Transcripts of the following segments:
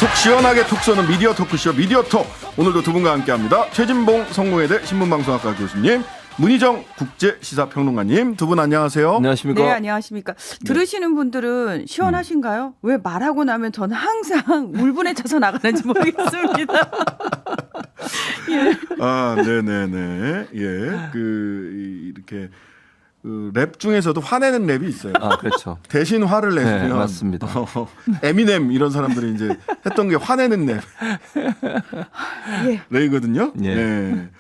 속 시원하게 톡 쏘는 미디어 토크쇼 미디어톡. 오늘도 두 분과 함께합니다. 최진봉 성공회대 신문방송학과 교수님, 문희정 국제시사평론가님, 두 분 안녕하세요. 안녕하십니까? 네, 안녕하십니까. 들으시는 분들은 시원하신가요? 왜 말하고 나면 저는 항상 울분에 차서 나가는지 모르겠습니다. 예. 아, 네네네. 예, 이렇게 랩 중에서도 화내는 랩이 있어요. 아, 그렇죠. 대신 화를 내면 네, 맞습니다. 에미넴 이런 사람들이 이제 했던 게 화내는 랩. 예. 랩이거든요. 예. 네.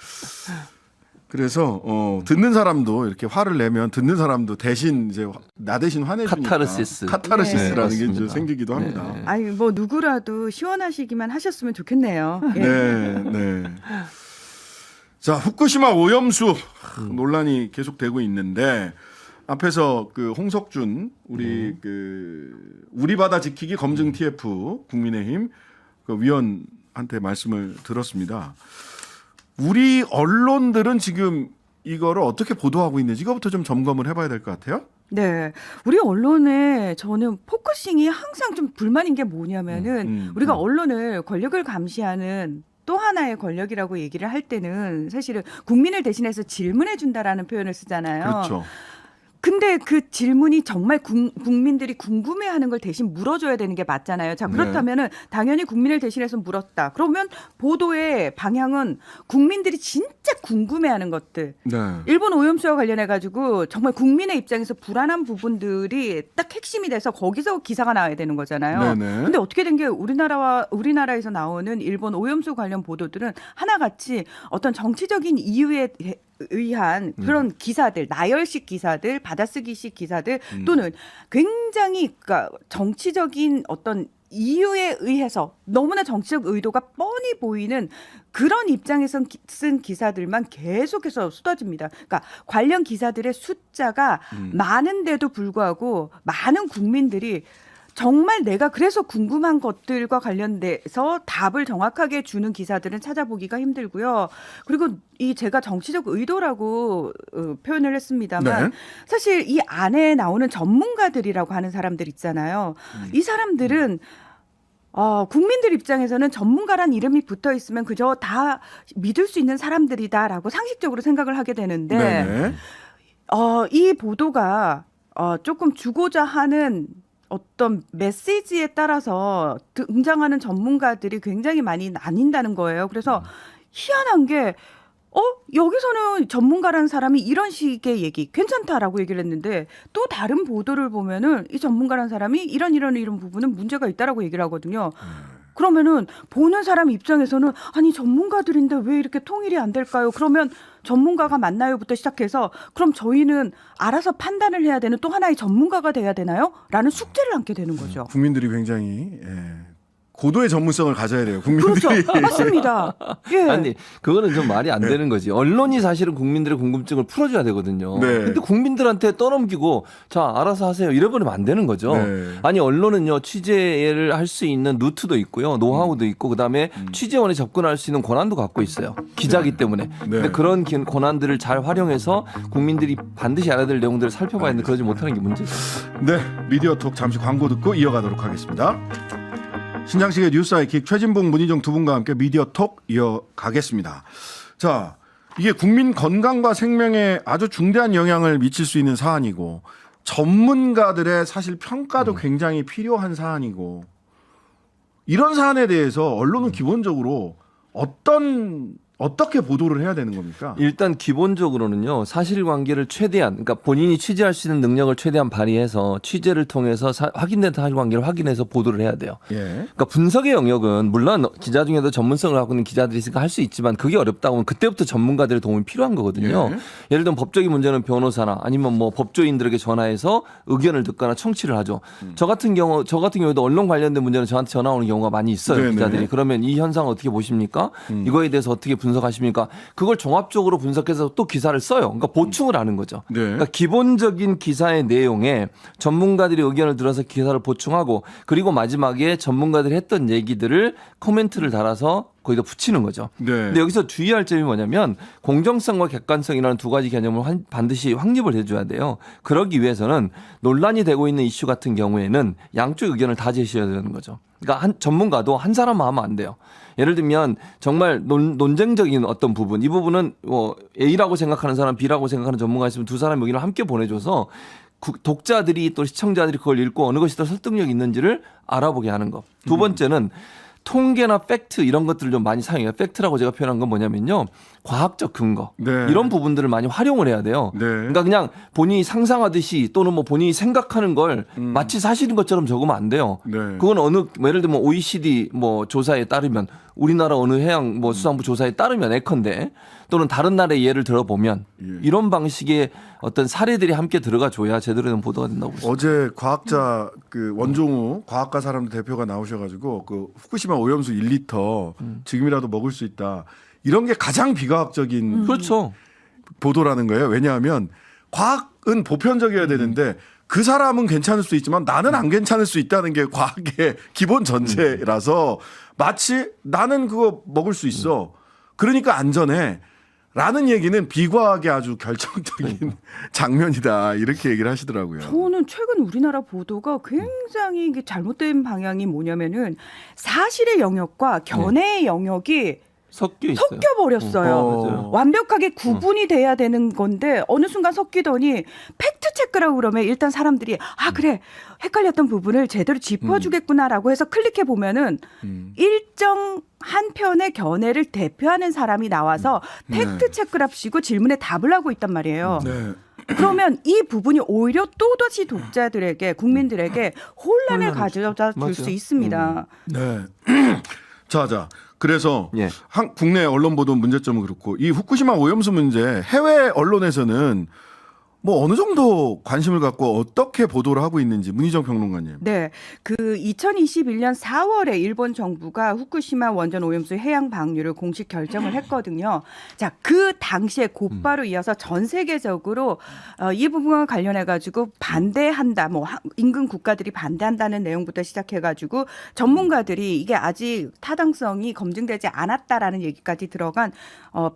그래서 듣는 사람도 이렇게 화를 내면 듣는 사람도 대신 이제 나 대신 화내주니까 카타르시스라는 네, 게 이제 맞습니다. 생기기도 합니다. 네. 아니 뭐 누구라도 시원하시기만 하셨으면 좋겠네요. 예. 네, 네. 자, 후쿠시마 오염수 논란이 계속되고 있는데 앞에서 그 홍석준 우리 우리 바다 지키기 검증 TF 국민의힘 그 위원한테 말씀을 들었습니다. 우리 언론들은 지금 이거를 어떻게 보도하고 있는지 이거부터 좀 점검을 해봐야 될 것 같아요. 네. 우리 언론에 저는 포커싱이 항상 좀 불만인 게 뭐냐면은 우리가 언론을 권력을 감시하는 또 하나의 권력이라고 얘기를 할 때는 사실은 국민을 대신해서 질문해 준다라는 표현을 쓰잖아요. 그렇죠. 근데 그 질문이 정말 국민들이 궁금해하는 걸 대신 물어줘야 되는 게 맞잖아요. 자, 그렇다면은 당연히 국민을 대신해서 물었다. 그러면 보도의 방향은 국민들이 진짜 궁금해하는 것들. 네. 일본 오염수와 관련해 가지고 정말 국민의 입장에서 불안한 부분들이 딱 핵심이 돼서 거기서 기사가 나와야 되는 거잖아요. 네네. 근데 어떻게 된 게 우리나라에서 나오는 일본 오염수 관련 보도들은 하나같이 어떤 정치적인 이유에 의한 그런 기사들, 나열식 기사들, 받아쓰기식 기사들 또는 굉장히 그러니까 정치적인 어떤 이유에 의해서 너무나 정치적 의도가 뻔히 보이는 그런 입장에서 쓴 기사들만 계속해서 쏟아집니다. 그러니까 관련 기사들의 숫자가 많은데도 불구하고 많은 국민들이 정말 내가 그래서 궁금한 것들과 관련돼서 답을 정확하게 주는 기사들은 찾아보기가 힘들고요. 그리고 이 제가 정치적 의도라고 표현을 했습니다만 네. 사실 이 안에 나오는 전문가들이라고 하는 사람들 있잖아요. 이 사람들은 국민들 입장에서는 전문가란 이름이 붙어 있으면 그저 다 믿을 수 있는 사람들이다라고 상식적으로 생각을 하게 되는데 네네. 이 보도가 조금 주고자 하는 어떤 메시지에 따라서 등장하는 전문가들이 굉장히 많이 나뉜다는 거예요. 그래서 희한한 게 여기서는 전문가라는 사람이 이런 식의 얘기 괜찮다라고 얘기를 했는데 또 다른 보도를 보면은 이 전문가라는 사람이 이런 부분은 문제가 있다라고 얘기를 하거든요. 그러면은 보는 사람 입장에서는 아니 전문가들인데 왜 이렇게 통일이 안 될까요? 그러면 전문가가 맞나요부터 시작해서 그럼 저희는 알아서 판단을 해야 되는 또 하나의 전문가가 돼야 되나요? 라는 숙제를 안게 되는 거죠. 국민들이 굉장히 고도의 전문성을 가져야 돼요. 국민들이. 그렇죠. 맞습니다. 예. 아니, 그거는 좀 말이 안 되는 거지. 언론이 사실은 국민들의 궁금증을 풀어줘야 되거든요. 네. 근데 국민들한테 떠넘기고 자, 알아서 하세요. 이래버리면 안 되는 거죠. 네. 아니, 언론은요, 취재를 할 수 있는 루트도 있고요. 노하우도 있고, 그 다음에 취재원에 접근할 수 있는 권한도 갖고 있어요. 기자기 때문에. 근데 그런 권한들을 잘 활용해서 국민들이 반드시 알아야 될 내용들을 살펴봐야 하는데 그러지 못하는 게 문제죠. 네, 미디어톡 잠시 광고 듣고 이어가도록 하겠습니다. 신장식의 뉴스 아이킥 최진봉, 문희정 두 분과 함께 미디어톡 이어가겠습니다. 자, 이게 국민 건강과 생명에 아주 중대한 영향을 미칠 수 있는 사안이고 전문가들의 사실 평가도 굉장히 필요한 사안이고 이런 사안에 대해서 언론은 기본적으로 어떻게 보도를 해야 되는 겁니까? 일단 기본적으로는요, 사실관계를 최대한, 그러니까 본인이 취재할 수 있는 능력을 최대한 발휘해서 취재를 통해서 확인된 사실관계를 확인해서 보도를 해야 돼요. 예. 그러니까 분석의 영역은 물론 기자 중에도 전문성을 갖고 있는 기자들이 있으니까 할 수 있지만 그게 어렵다고 하면 그때부터 전문가들의 도움이 필요한 거거든요. 예를 들면 법적인 문제는 변호사나 아니면 뭐 법조인들에게 전화해서 의견을 듣거나 청취를 하죠. 저 같은 경우에도 언론 관련된 문제는 저한테 전화 오는 경우가 많이 있어요. 네네. 기자들이. 그러면 이 현상 어떻게 보십니까? 이거에 대해서 어떻게 분석하십니까? 그걸 종합적으로 분석해서 또 기사를 써요. 그러니까 보충을 하는 거죠. 네. 그러니까 기본적인 기사의 내용에 전문가들이 의견을 들어서 기사를 보충하고 그리고 마지막에 전문가들이 했던 얘기들을 코멘트를 달아서 거기다 붙이는 거죠. 네. 근데 여기서 주의할 점이 뭐냐면 공정성과 객관성이라는 두 가지 개념을 반드시 확립을 해줘야 돼요. 그러기 위해서는 논란이 되고 있는 이슈 같은 경우에는 양쪽 의견을 다 제시해야 되는 거죠. 그러니까 한 전문가도 한 사람만 하면 안 돼요. 예를 들면 정말 논쟁적인 어떤 부분, 이 부분은 A라고 생각하는 사람, B라고 생각하는 전문가 있으면 두 사람의 의견을 함께 보내줘서 독자들이 또 시청자들이 그걸 읽고 어느 것이 더 설득력 있는지를 알아보게 하는 것. 두 번째는 통계나 팩트 이런 것들을 좀 많이 사용해요. 팩트라고 제가 표현한 건 뭐냐면요. 과학적 근거. 네. 이런 부분들을 많이 활용을 해야 돼요. 네. 그러니까 그냥 본인이 상상하듯이 또는 뭐 본인이 생각하는 걸 마치 사실인 것처럼 적으면 안 돼요. 네. 그건 예를 들면 OECD 뭐 조사에 따르면 우리나라 어느 해양 뭐 수산부 조사에 따르면 예컨대 또는 다른 나라의 예를 들어보면 이런 방식의 어떤 사례들이 함께 들어가 줘야 제대로 된 보도가 된다고 보습니다. 어제 과학자 그 원종우 과학가 사람들 대표가 나오셔가지고 그 후쿠시마 오염수 1리터 지금이라도 먹을 수 있다. 이런 게 가장 비과학적인 그렇죠. 보도라는 거예요. 왜냐하면 과학은 보편적이어야 되는데 그 사람은 괜찮을 수 있지만 나는 안 괜찮을 수 있다는 게 과학의 기본 전제라서 마치 나는 그거 먹을 수 있어. 그러니까 안전해. 라는 얘기는 비과학의 아주 결정적인 장면이다. 이렇게 얘기를 하시더라고요. 저는 최근 우리나라 보도가 굉장히 이게 잘못된 방향이 뭐냐면은 사실의 영역과 견해의 영역이 섞여 있어요. 섞여버렸어요. 맞아요. 완벽하게 구분이 돼야 되는 건데 어느 순간 섞이더니 팩트 체크라고 그러면 일단 사람들이 그래 헷갈렸던 부분을 제대로 짚어주겠구나라고 해서 클릭해 보면은 일정 한 편의 견해를 대표하는 사람이 나와서 팩트 체크랍시고 질문에 답을 하고 있단 말이에요. 네. 그러면 이 부분이 오히려 또다시 독자들에게 국민들에게 혼란을 가져다 줄 수 맞아요. 있습니다. 네. 자. 그래서 예. 국내 언론 보도 문제점은 그렇고 이 후쿠시마 오염수 문제 해외 언론에서는 뭐 어느 정도 관심을 갖고 어떻게 보도를 하고 있는지 문희정 평론가님. 네, 그 2021년 4월에 일본 정부가 후쿠시마 원전 오염수 해양 방류를 공식 결정을 했거든요. 자, 그 당시에 곧바로 이어서 전 세계적으로 이 부분과 관련해 가지고 반대한다, 뭐 인근 국가들이 반대한다는 내용부터 시작해 가지고 전문가들이 이게 아직 타당성이 검증되지 않았다라는 얘기까지 들어간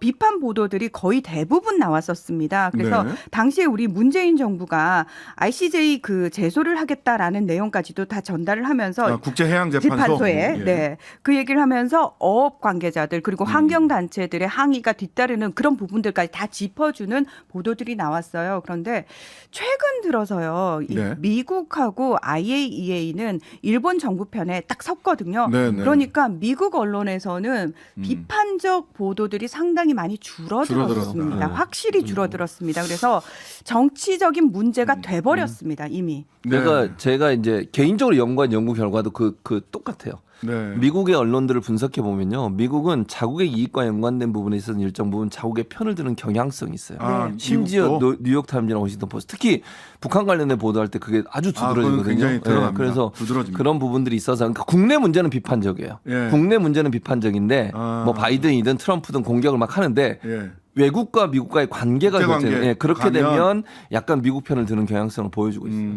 비판 보도들이 거의 대부분 나왔었습니다. 그래서 네. 당시에 우리 문재인 정부가 ICJ 그 제소를 하겠다라는 내용까지도 다 전달을 하면서 국제해양재판소에 네, 그 얘기를 하면서 어업 관계자들 그리고 환경 단체들의 항의가 뒤따르는 그런 부분들까지 다 짚어주는 보도들이 나왔어요. 그런데 최근 들어서요, 네. 미국하고 IAEA는 일본 정부 편에 딱 섰거든요. 네. 그러니까 미국 언론에서는 비판적 보도들이 상당히 많이 줄어들었습니다. 줄어들었다. 확실히 줄어들었습니다. 그래서 정치적인 문제가 돼버렸습니다. 이미. 네. 제가 이제 개인적으로 연구한 연구 결과도 그 똑같아요. 네. 미국의 언론들을 분석해 보면요, 미국은 자국의 이익과 연관된 부분에 있어서 일정 부분 자국의 편을 드는 경향성이 있어요. 심지어 미국도? 뉴욕 타임즈나 워싱턴 포스트, 특히 북한 관련된 보도할 때 그게 아주 그건 두드러지거든요. 굉장히 드러납니다. 그래서 두드러집니다. 그런 부분들이 있어서 그러니까 국내 문제는 비판적이에요. 예. 국내 문제는 비판적인데 뭐 바이든이든 트럼프든 공격을 막 하는데 예. 외국과 미국과의 관계가 국제관계 결정해요. 그렇게 가면 되면 약간 미국 편을 드는 경향성을 보여주고 있어요.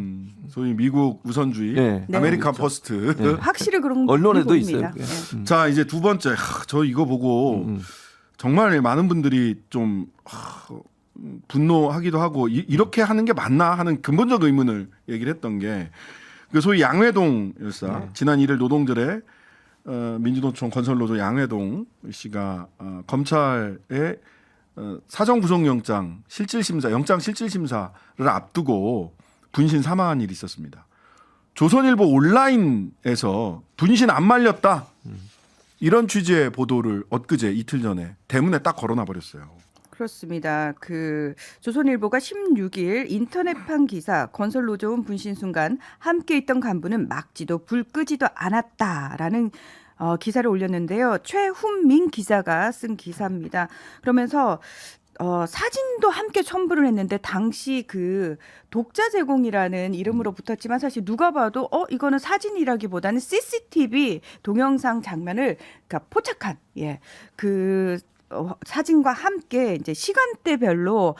소위 미국 우선주의, 네. 아메리칸 그렇죠. 퍼스트. 확실히 그런 언론에도 부분이 있어요. 보입니다. 그게. 네. 자, 이제 두 번째. 저 이거 보고 정말 많은 분들이 좀 분노하기도 하고 이렇게 하는 게 맞나 하는 근본적 의문을 얘기를 했던 게 그 소위 양회동 열사 지난 1일 노동절에 민주노총 건설노조 양회동 씨가 검찰의 사전 구속영장 실질심사, 영장 실질심사를 앞두고 분신 사망한 일이 있었습니다. 조선일보 온라인에서 분신 안 말렸다. 이런 취지의 보도를 엊그제 이틀 전에 대문에 딱 걸어놔 버렸어요. 그렇습니다. 그 조선일보가 16일 인터넷판 기사 건설노조원 분신 순간 함께 있던 간부는 막지도 불 끄지도 않았다라는 기사를 올렸는데요. 최훈민 기자가 쓴 기사입니다. 그러면서 사진도 함께 첨부를 했는데 당시 그 독자 제공이라는 이름으로 붙었지만 사실 누가 봐도 이거는 사진이라기보다는 CCTV 동영상 장면을 그러니까 포착한 그 사진과 함께 이제 시간대별로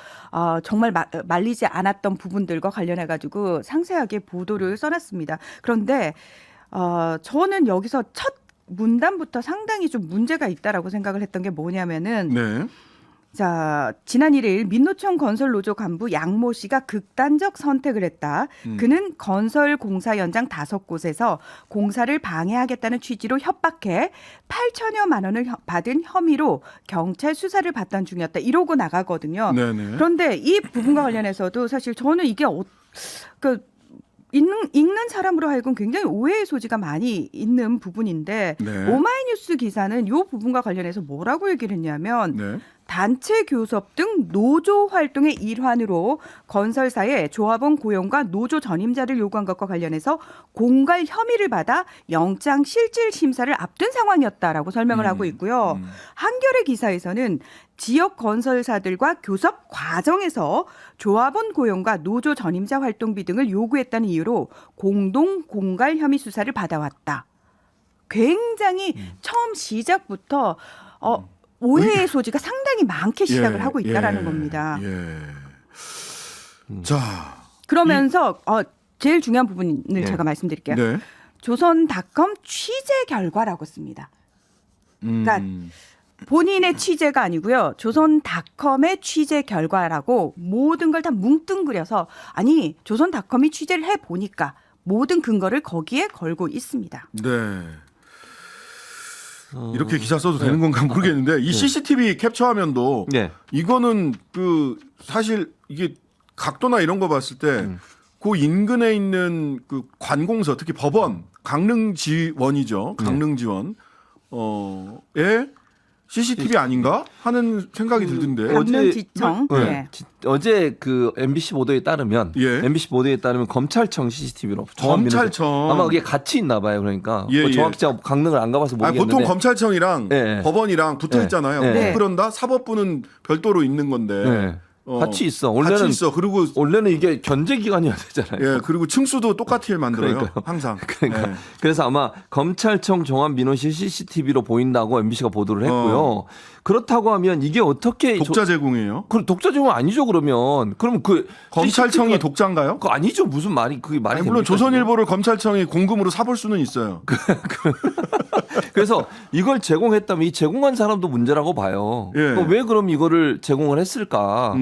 정말 말리지 않았던 부분들과 관련해 가지고 상세하게 보도를 써놨습니다. 그런데 저는 여기서 첫 문단부터 상당히 좀 문제가 있다라고 생각을 했던 게 뭐냐면은 네. 자, 지난 1일 민노총 건설노조 간부 양모 씨가 극단적 선택을 했다. 그는 건설 공사 현장 5곳에서 공사를 방해하겠다는 취지로 협박해 8천여만 원을 받은 혐의로 경찰 수사를 받던 중이었다. 이러고 나가거든요. 네네. 그런데 이 부분과 관련해서도 사실 저는 이게 읽는 사람으로 하여금 굉장히 오해의 소지가 많이 있는 부분인데 네. 오마이뉴스 기사는 이 부분과 관련해서 뭐라고 얘기를 했냐면 네. 단체 교섭 등 노조 활동의 일환으로 건설사의 조합원 고용과 노조 전임자를 요구한 것과 관련해서 공갈 혐의를 받아 영장 실질 심사를 앞둔 상황이었다라고 설명을 하고 있고요. 한겨레 기사에서는 지역 건설사들과 교섭 과정에서 조합원 고용과 노조 전임자 활동비 등을 요구했다는 이유로 공동 공갈 혐의 수사를 받아왔다. 굉장히 처음 시작부터 오해의 소지가 상당히 많게 시작을 하고 있다라는 겁니다. 예. 자, 그러면서 제일 중요한 부분을 네. 제가 말씀드릴게요. 네. 조선닷컴 취재 결과라고 씁니다. 그러니까 본인의 취재가 아니고요. 조선닷컴의 취재 결과라고 모든 걸 다 뭉뚱그려서 아니 조선닷컴이 취재를 해보니까 모든 근거를 거기에 걸고 있습니다. 네. 이렇게 기사 써도 되는 건가 모르겠는데 이 CCTV 캡처 화면도 네. 이거는 그 사실 이게 각도나 이런 거 봤을 때 그 인근에 있는 그 관공서 특히 법원 강릉지원이죠. 강릉지원 에 CCTV 아닌가 하는 생각이 들던데. 강릉지청. 네. 네. 어제 그 MBC 보도에 따르면 예. MBC 보도에 따르면 검찰청 CCTV로 검찰청. 아마 그게 같이 있나 봐요. 그러니까 예, 뭐 예. 정확히 제가 강릉을 안 가봐서 아니, 모르겠는데 보통 검찰청이랑 예. 법원이랑 붙어 예. 있잖아요. 예. 꼭 그런다. 사법부는 별도로 있는 건데. 네. 같이 있어. 같이 원래는 있어. 그리고 원래는 이게 견제 기관이어야 되잖아요. 예, 그리고 층수도 똑같이 만들어요. 그러니까요. 항상. 그러니까 예. 그래서 아마 검찰청 종합민원실 CCTV로 보인다고 MBC가 보도를 했고요. 그렇다고 하면 이게 어떻게 독자 제공이에요. 그 독자 제공 아니죠 그러면 그 검찰청이 CCTV 가 독자인가요? 그거 아니죠 무슨 말이 그게 말이 아니, 물론 됩니까, 조선일보를 검찰청이 공금으로 사볼 수는 있어요. 그래서 이걸 제공했다면 이 제공한 사람도 문제라고 봐요. 예. 왜 그럼 이거를 제공을 했을까?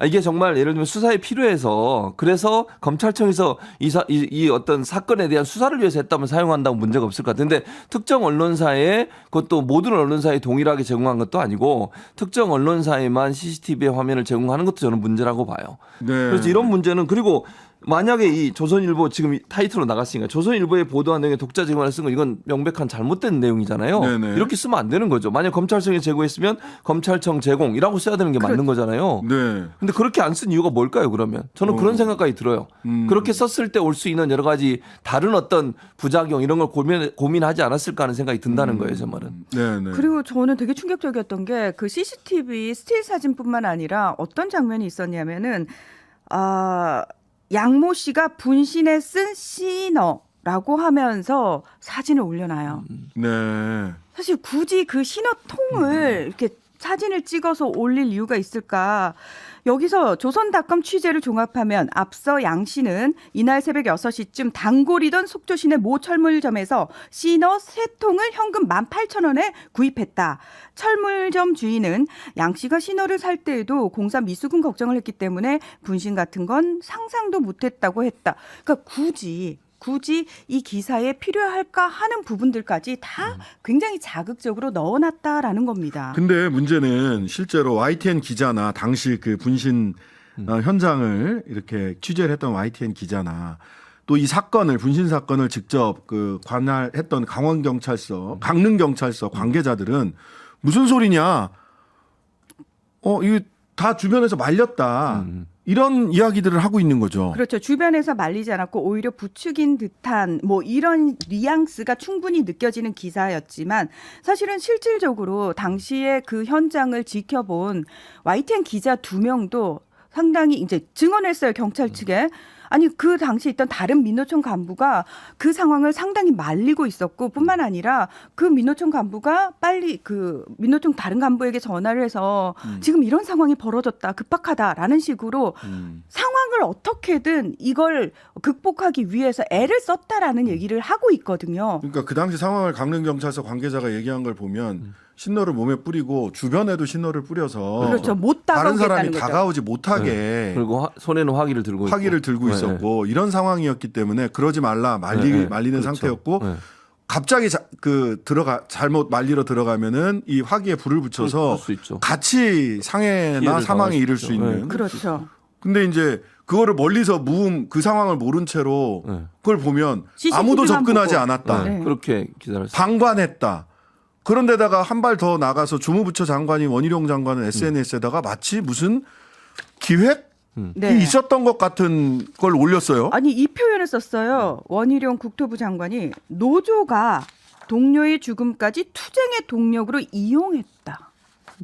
이게 정말 예를 들면 수사에 필요해서 그래서 검찰청에서 이 어떤 사건에 대한 수사를 위해서 했다면 사용한다고 문제가 없을 것 같은데 특정 언론사에 그것도 모든 언론사에 동일하게 제공한 것도 아니고 특정 언론사에만 CCTV 화면을 제공하는 것도 저는 문제라고 봐요. 네. 그래서 이런 문제는 그리고 만약에 이 조선일보 지금 이 타이틀로 나갔으니까 조선일보에 보도한 내용에 독자 제공을 쓴 건 이건 명백한 잘못된 내용이잖아요. 네네. 이렇게 쓰면 안 되는 거죠. 만약 검찰청이 제공했으면 검찰청 제공이라고 써야 되는 게 맞는 거잖아요. 네. 근데 그렇게 안 쓴 이유가 뭘까요, 그러면? 저는 그런 생각까지 들어요. 그렇게 썼을 때 올 수 있는 여러 가지 다른 어떤 부작용 이런 걸 고민하지 않았을까 하는 생각이 든다는 거예요, 제 말은. 네, 네. 그리고 저는 되게 충격적이었던 게 그 CCTV 스틸 사진뿐만 아니라 어떤 장면이 있었냐면은 양모 씨가 분신에 쓴 시너라고 하면서 사진을 올려놔요. 네. 사실 굳이 그 신호통을 이렇게 사진을 찍어서 올릴 이유가 있을까? 여기서 조선닷컴 취재를 종합하면 앞서 양 씨는 이날 새벽 6시쯤 단골이던 속초 시내 모 철물점에서 시너 3통을 현금 18,000원에 구입했다. 철물점 주인은 양 씨가 시너를 살 때에도 공사 미수금 걱정을 했기 때문에 분신 같은 건 상상도 못했다고 했다. 그러니까 굳이 이 기사에 필요할까 하는 부분들까지 다 굉장히 자극적으로 넣어놨다라는 겁니다. 근데 문제는 실제로 YTN 기자나 당시 그 분신 현장을 이렇게 취재를 했던 YTN 기자나 또 이 사건을 분신 사건을 직접 그 관할했던 강원경찰서, 강릉경찰서 관계자들은 무슨 소리냐? 이거 다 주변에서 말렸다. 이런 이야기들을 하고 있는 거죠. 그렇죠. 주변에서 말리지 않았고 오히려 부추긴 듯한 뭐 이런 뉘앙스가 충분히 느껴지는 기사였지만 사실은 실질적으로 당시에 그 현장을 지켜본 YTN 기자 2명도 상당히 이제 증언했어요. 경찰 측에. 아니 그 당시 있던 다른 민노총 간부가 그 상황을 상당히 말리고 있었고 뿐만 아니라 그 민노총 간부가 빨리 그 민노총 다른 간부에게 전화를 해서 지금 이런 상황이 벌어졌다 급박하다라는 식으로 상황을 어떻게든 이걸 극복하기 위해서 애를 썼다라는 얘기를 하고 있거든요. 그러니까 그 당시 상황을 강릉경찰서 관계자가 얘기한 걸 보면 신호를 몸에 뿌리고 주변에도 신호를 뿌려서 그렇죠. 못 다른 사람이 다가오겠다는 거죠. 다가오지 못하게 그리고 손에는 화기를 들고 화기를 있고. 들고 네. 있었고 이런 상황이었기 때문에 그러지 말라 말리는 그렇죠. 상태였고 네. 갑자기 잘못 말리러 들어가면은 이 화기에 불을 붙여서 그럴 수 있죠. 같이 상해나 피해를 사망에 당할 이를 수 수 있죠. 있는. 네. 그렇죠. 근데 이제 그거를 멀리서 그 상황을 모른 채로 네. 그걸 보면 CCTV 만 아무도 접근하지 보고. 않았다. 네. 그렇게 기사를 썼어요. 방관했다. 그런데다가 한 발 더 나가서 주무부처 장관인 원희룡 장관은 SNS에다가 마치 무슨 기획이 네. 있었던 것 같은 걸 올렸어요. 아니 이 표현을 썼어요. 원희룡 국토부 장관이 노조가 동료의 죽음까지 투쟁의 동력으로 이용했다.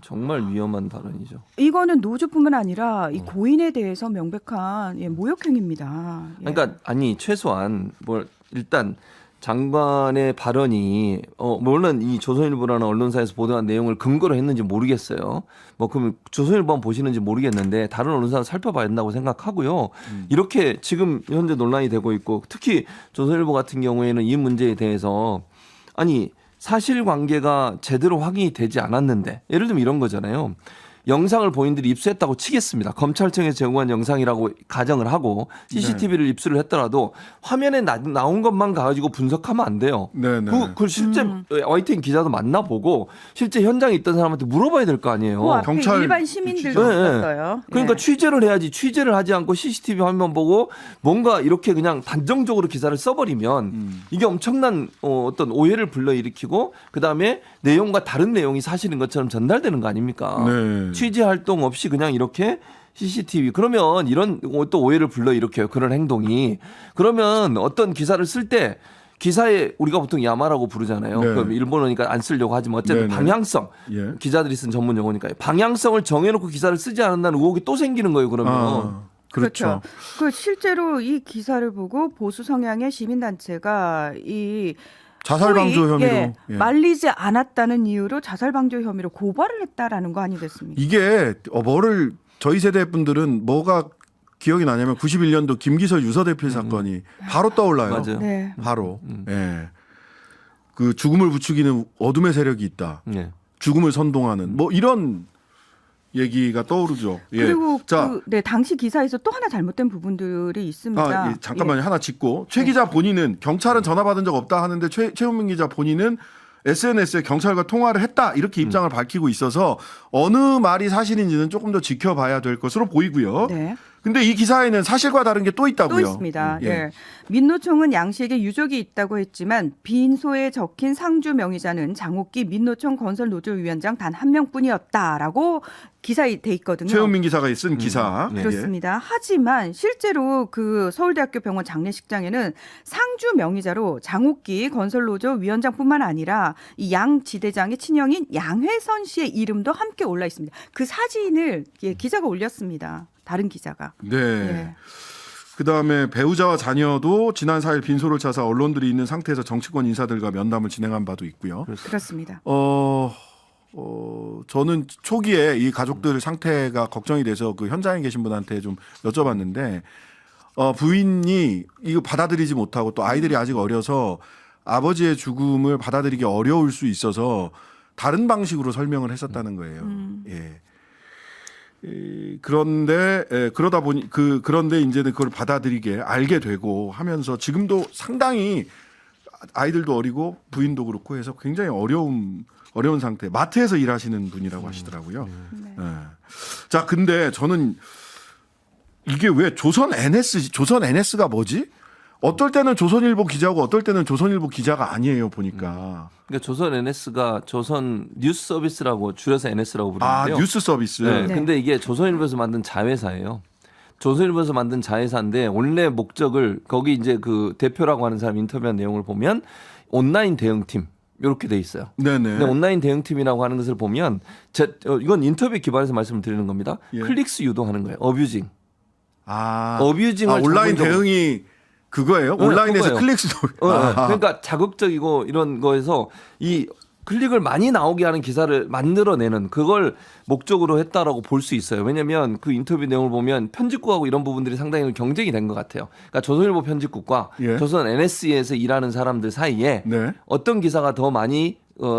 정말 위험한 발언이죠. 이거는 노조뿐만 아니라 이 고인에 대해서 명백한 모욕행위입니다. 예. 그러니까 아니 최소한 뭐 일단 장관의 발언이 물론 이 조선일보라는 언론사에서 보도한 내용을 근거로 했는지 모르겠어요. 뭐 그러면 조선일보만 보시는지 모르겠는데 다른 언론사는 살펴봐야 된다고 생각하고요. 이렇게 지금 현재 논란이 되고 있고 특히 조선일보 같은 경우에는 이 문제에 대해서 아니 사실관계가 제대로 확인이 되지 않았는데 예를 들면 이런 거잖아요. 영상을 본인들이 입수했다고 치겠습니다. 검찰청에서 제공한 영상이라고 가정을 하고 CCTV를 입수를 했더라도 화면에 나온 것만 가지고 분석하면 안 돼요. 네네. 그걸 실제 YTN 기자도 만나보고 실제 현장에 있던 사람한테 물어봐야 될 거 아니에요. 그 앞에 경찰 일반 시민들도 네, 네. 있었어요. 그러니까 예. 취재를 해야지 취재를 하지 않고 CCTV 화면 보고 뭔가 이렇게 그냥 단정적으로 기사를 써버리면 이게 엄청난 어떤 오해를 불러일으키고 그다음에 내용과 다른 내용이 사실인 것처럼 전달되는 거 아닙니까? 네. 취재 활동 없이 그냥 이렇게 CCTV 그러면 이런 또 오해를 불러일으켜요. 그런 행동이. 그러면 어떤 기사를 쓸 때 기사에 우리가 보통 야마라고 부르잖아요. 네. 그럼 일본어니까 안 쓰려고 하지만 어쨌든 네네. 방향성. 예. 기자들이 쓴 전문 용어니까요. 방향성을 정해놓고 기사를 쓰지 않는다는 의혹이 또 생기는 거예요. 그러면. 아, 그렇죠. 그 실제로 이 기사를 보고 보수 성향의 시민단체가 이 자살 방조 소위, 혐의로 예, 예. 말리지 않았다는 이유로 자살 방조 혐의로 고발을 했다라는 거 아니겠습니까? 이게 뭐를 저희 세대 분들은 뭐가 기억이 나냐면 91년도 김기설 유서대필 사건이 바로 떠올라요. 맞아요. 네. 바로. 예. 그 죽음을 부추기는 어둠의 세력이 있다. 네. 죽음을 선동하는 뭐 이런 얘기가 떠오르죠. 예. 그리고 자, 당시 기사에서 또 하나 잘못된 부분들이 있습니다. 예, 잠깐만요. 하나 짚고 최 기자 본인은 경찰은 전화 받은 적 없다 하는데 최훈민 기자 본인은 SNS에 경찰과 통화를 했다 이렇게 입장을 밝히고 있어서 어느 말이 사실인지는 조금 더 지켜봐야 될 것으로 보이고요. 네. 근데 이 기사에는 사실과 다른 게 또 있다고요. 또 있습니다. 예. 예. 민노총은 양 씨에게 유족이 있다고 했지만 빈소에 적힌 상주 명의자는 장옥기 민노총 건설노조위원장 단 한 명뿐이었다라고 기사에 돼 있거든요. 최은민 기사가 쓴 기사. 네. 그렇습니다. 하지만 실제로 그 서울대학교 병원 장례식장에는 상주 명의자로 장옥기 건설노조 위원장뿐만 아니라 이 양 지대장의 친형인 양회선 씨의 이름도 함께 올라 있습니다. 그 사진을 기자가 올렸습니다. 다른 기자가. 네. 예. 그다음에 배우자와 자녀도 지난 4일 빈소를 찾아 언론들이 있는 상태에서 정치권 인사들과 면담을 진행한 바도 있고요. 그렇습니다. 저는 초기에 이 가족들 상태가 걱정이 돼서 그 현장에 계신 분한테 좀 여쭤봤는데 부인이 이거 받아들이지 못하고 또 아이들이 아직 어려서 아버지의 죽음을 받아들이기 어려울 수 있어서 다른 방식으로 설명을 했었다는 거예요. 예. 그런데 그러다 보니 그런데 이제는 그걸 받아들이게 알게 되고 하면서 지금도 상당히 아이들도 어리고 부인도 그렇고 해서 굉장히 어려운 상태. 마트에서 일하시는 분이라고 하시더라고요. 네. 예. 자, 근데 저는 이게 왜 조선 NS가 뭐지? 어떨 때는 조선일보 기자고 어떨 때는 조선일보 기자가 아니에요 보니까. 그러니까 조선 NS가 조선 뉴스 서비스라고 줄여서 NS라고 아, 부르는데요. 뉴스 서비스. 네. 네. 근데 이게 조선일보에서 만든 자회사예요. 조선일보에서 만든 자회사인데 원래 목적을 거기 이제 그 대표라고 하는 사람 인터뷰한 내용을 보면 온라인 대응팀 이렇게 돼 있어요. 네네. 근데 온라인 대응팀이라고 하는 것을 보면 이건 인터뷰 기반해서 말씀을 드리는 겁니다. 예. 클릭수 유도하는 거예요. 어뷰징. 어뷰징을 온라인 전문적으로. 대응이 그거예요? 네, 온라인에서 그거예요. 클릭 수. 그러니까 자극적이고 이런 거에서 이 클릭을 많이 나오게 하는 기사를 만들어내는 그걸 목적으로 했다라고 볼 수 있어요. 왜냐하면 그 인터뷰 내용을 보면 편집국하고 이런 부분들이 상당히 경쟁이 된 것 같아요. 그러니까 조선일보 편집국과 예. 조선 NS에서 일하는 사람들 사이에 네. 어떤 기사가 더 많이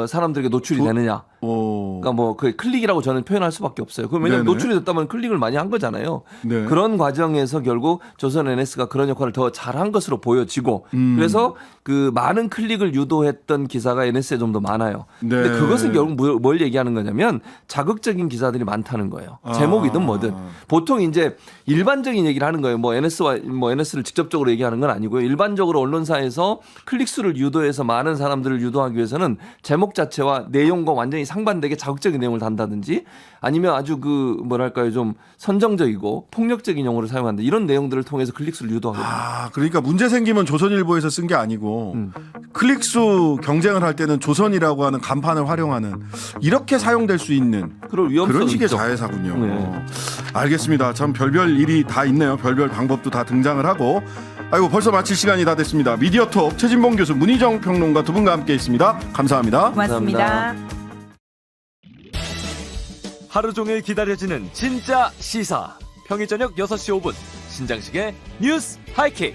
사람들에게 노출이 되느냐. 그러니까 뭐 그 클릭이라고 저는 표현할 수밖에 없어요. 그럼 왜냐하면 네네. 노출이 됐다면 클릭을 많이 한 거잖아요. 네. 그런 과정에서 결국 조선 NS가 그런 역할을 더 잘한 것으로 보여지고 그래서 그 많은 클릭을 유도했던 기사가 NS에 좀 더 많아요. 네. 근데 그것은 결국 뭘 얘기하는 거냐면 자극적인 기사들이 많다는 거예요. 제목이든 뭐든. 보통 이제 일반적인 얘기를 하는 거예요. 뭐 NS를 직접적으로 얘기하는 건 아니고요. 일반적으로 언론사에서 클릭수를 유도해서 많은 사람들을 유도하기 위해서는 제목 자체와 내용과 완전히 상반되게 자극적인 내용을 단다든지 아니면 아주 그 뭐랄까요 좀 선정적이고 폭력적인 용어를 사용한다 이런 내용들을 통해서 클릭수를 유도하거든요. 그러니까 문제 생기면 조선일보에서 쓴 게 아니고 클릭수 경쟁을 할 때는 조선이라고 하는 간판을 활용하는 이렇게 사용될 수 있는 그런 위험성이 그런 식의 있죠. 자회사군요. 네. 알겠습니다. 참 별별 일이 다 있네요. 별별 방법도 다 등장을 하고. 아이고 벌써 마칠 시간이 다 됐습니다. 미디어톡 최진봉 교수, 문희정 평론가 두 분과 함께했습니다. 감사합니다. 고맙습니다. 감사합니다. 하루 종일 기다려지는 진짜 시사. 평일 저녁 6시 5분 신장식의 뉴스 하이킥.